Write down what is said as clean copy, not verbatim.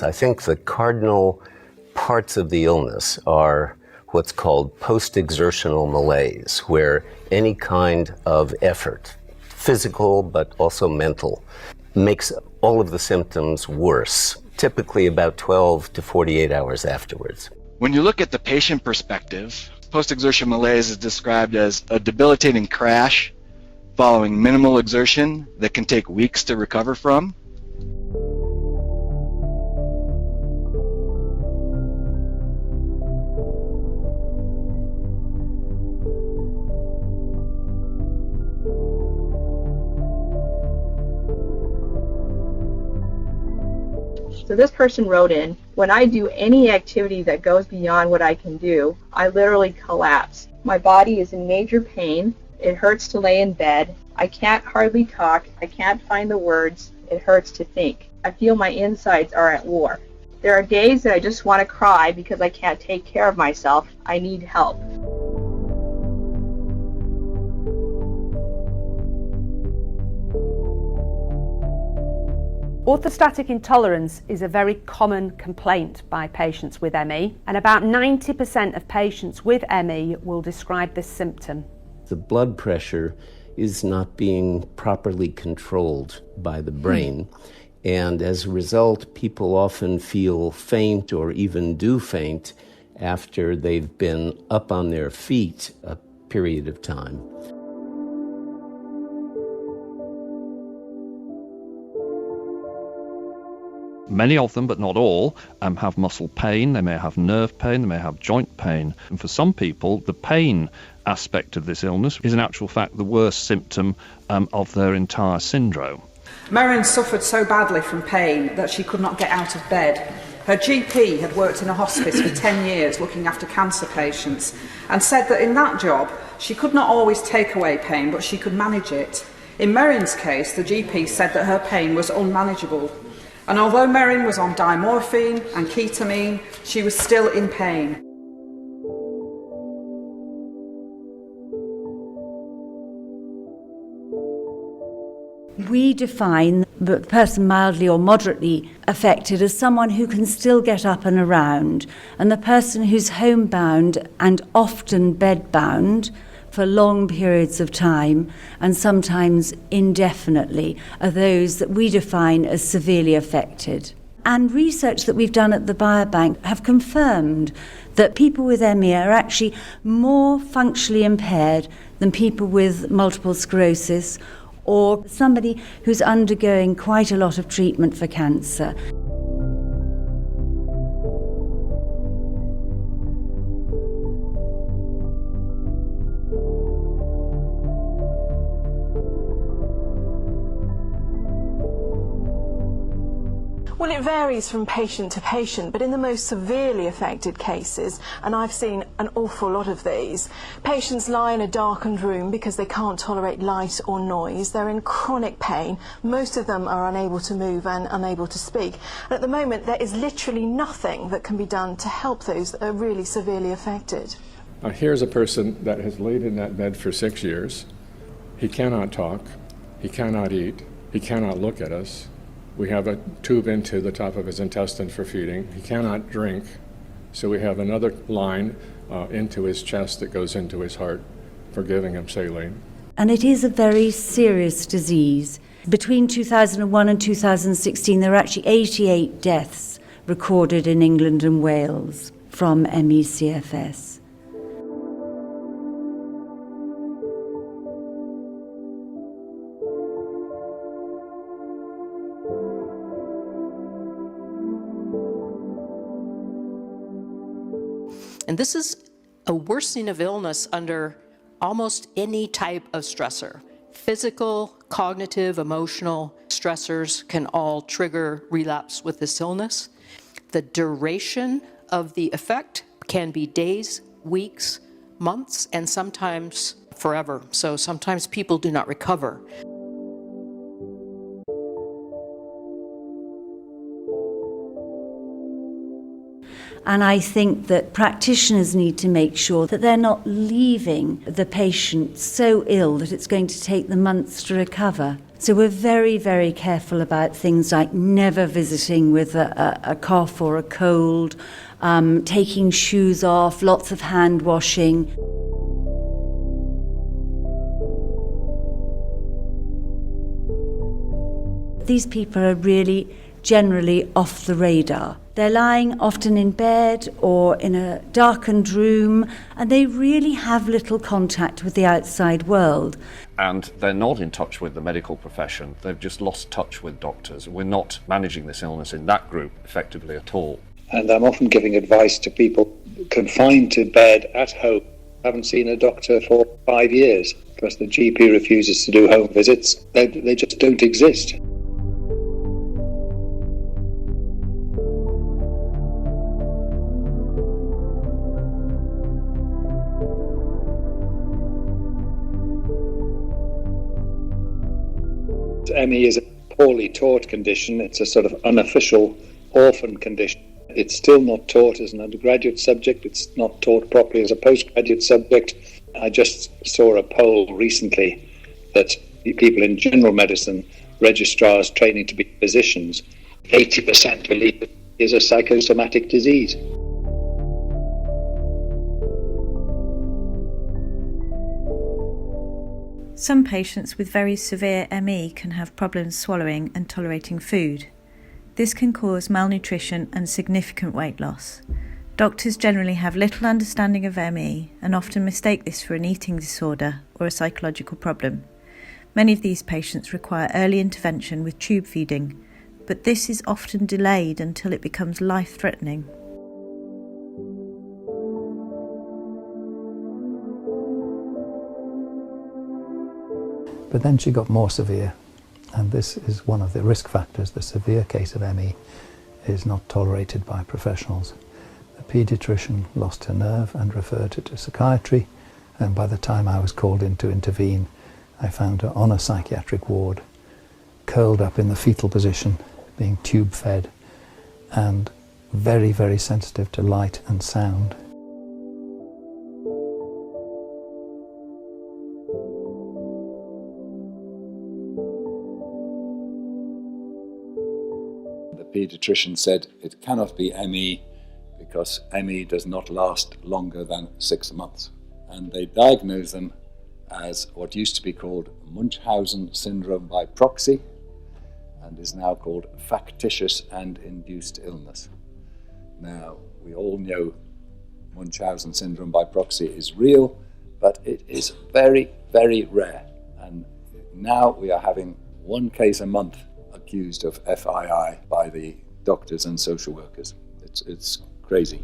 illness. I think the cardinal parts of the illness are what's called post-exertional malaise, where any kind of effort, physical but also mental, makes all of the symptoms worse, typically about 12 to 48 hours afterwards. When you look at the patient perspective, post-exertion malaise is described as a debilitating crash following minimal exertion that can take weeks to recover from. So this person wrote in, when I do any activity that goes beyond what I can do, I literally collapse. My body is in major pain. It hurts to lay in bed. I can't hardly talk. I can't find the words. It hurts to think. I feel my insides are at war. There are days that I just want to cry because I can't take care of myself. I need help. Orthostatic intolerance is a very common complaint by patients with ME, and about 90% of patients with ME will describe this symptom. The blood pressure is not being properly controlled by the brain, and as a result, people often feel faint or even do faint after they've been up on their feet a period of time. Many of them, but not all, have muscle pain, they may have nerve pain, they may have joint pain. And for some people, the pain aspect of this illness is in actual fact the worst symptom of their entire syndrome. Merrin suffered so badly from pain that she could not get out of bed. Her GP had worked in a hospice for 10 years looking after cancer patients and said that in that job she could not always take away pain, but she could manage it. In Merrin's case, the GP said that her pain was unmanageable. And although Merrin was on diamorphine and ketamine, she was still in pain. We define the person mildly or moderately affected as someone who can still get up and around, and the person who's homebound and often bedbound for long periods of time, and sometimes indefinitely, are those that we define as severely affected. And research that we've done at the Biobank have confirmed that people with ME are actually more functionally impaired than people with multiple sclerosis or somebody who's undergoing quite a lot of treatment for cancer. Well, it varies from patient to patient, but in the most severely affected cases, and I've seen an awful lot of these, patients lie in a darkened room because they can't tolerate light or noise. They're in chronic pain. Most of them are unable to move and unable to speak. And at the moment, there is literally nothing that can be done to help those that are really severely affected. Here's a person that has laid in that bed for 6 years. He cannot talk. He cannot eat. He cannot look at us. We have a tube into the top of his intestine for feeding. He cannot drink, so we have another line into his chest that goes into his heart for giving him saline. And it is a very serious disease. Between 2001 and 2016, there were actually 88 deaths recorded in England and Wales from ME/CFS. And this is a worsening of illness under almost any type of stressor. Physical, cognitive, emotional stressors can all trigger relapse with this illness. The duration of the effect can be days, weeks, months, and sometimes forever. So sometimes people do not recover. And I think that practitioners need to make sure that they're not leaving the patient so ill that it's going to take them months to recover. So we're very, very careful about things like never visiting with a cough or a cold, taking shoes off, lots of hand washing. These people are really generally off the radar. They're lying often in bed or in a darkened room, and they really have little contact with the outside world. And they're not in touch with the medical profession. They've just lost touch with doctors. We're not managing this illness in that group effectively at all. And I'm often giving advice to people confined to bed at home, haven't seen a doctor for 5 years because the GP refuses to do home visits. They just don't exist. ME is a poorly taught condition. It's a sort of unofficial orphan condition. It's still not taught as an undergraduate subject. It's not taught properly as a postgraduate subject. I just saw a poll recently that people in general medicine, registrars training to be physicians, 80% believe it is a psychosomatic disease. Some patients with very severe ME can have problems swallowing and tolerating food. This can cause malnutrition and significant weight loss. Doctors generally have little understanding of ME and often mistake this for an eating disorder or a psychological problem. Many of these patients require early intervention with tube feeding, but this is often delayed until it becomes life-threatening. But then she got more severe, and this is one of the risk factors. The severe case of ME is not tolerated by professionals. The paediatrician lost her nerve and referred her to psychiatry, and by the time I was called in to intervene, I found her on a psychiatric ward, curled up in the fetal position, being tube fed, and very, very sensitive to light and sound. The paediatrician said it cannot be ME because ME does not last longer than 6 months. And they diagnosed them as what used to be called Munchausen syndrome by proxy and is now called factitious and induced illness. Now, we all know Munchausen syndrome by proxy is real, but it is very, very rare. And now we are having 1 case a month accused of FII by the doctors and social workers. It's crazy.